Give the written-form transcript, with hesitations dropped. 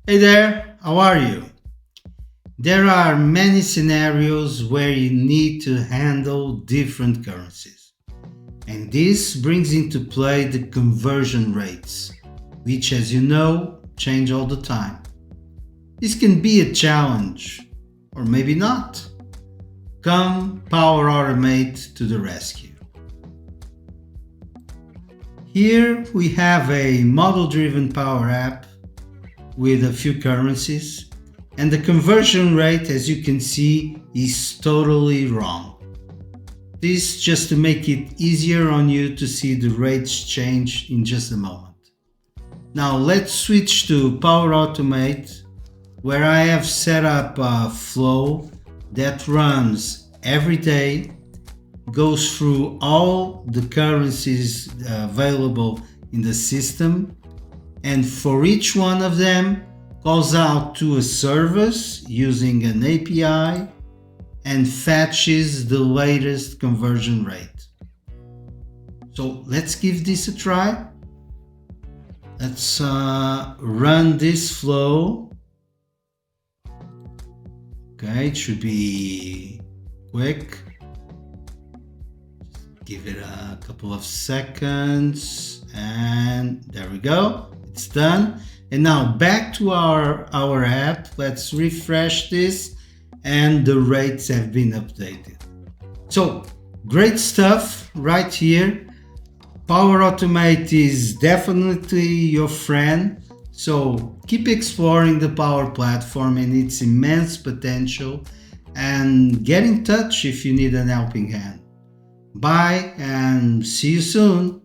Hey there, how are you? There are many scenarios where you need to handle different currencies. And this brings into play the conversion rates, which, as you know, change all the time. This can be a challenge, or maybe not. Come Power Automate to the rescue. Here we have a model driven Power App with a few currencies, and the conversion rate, as you can see, is totally wrong. This just to make it easier on you to see the rates change in just a moment. Now let's switch to Power Automate, where I have set up a flow that runs every day, goes through all the currencies available in the system, and for each one of them calls out to a service using an API and fetches the latest conversion rate. So let's give this a try. Let's run this flow. Okay, it should be quick. Give it a couple of seconds and there we go. It's done. And now back to our app. Let's refresh this and the rates have been updated. So great stuff right here. Power Automate is definitely your friend. So keep exploring the Power Platform and its immense potential, and get in touch if you need an helping hand. Bye and see you soon.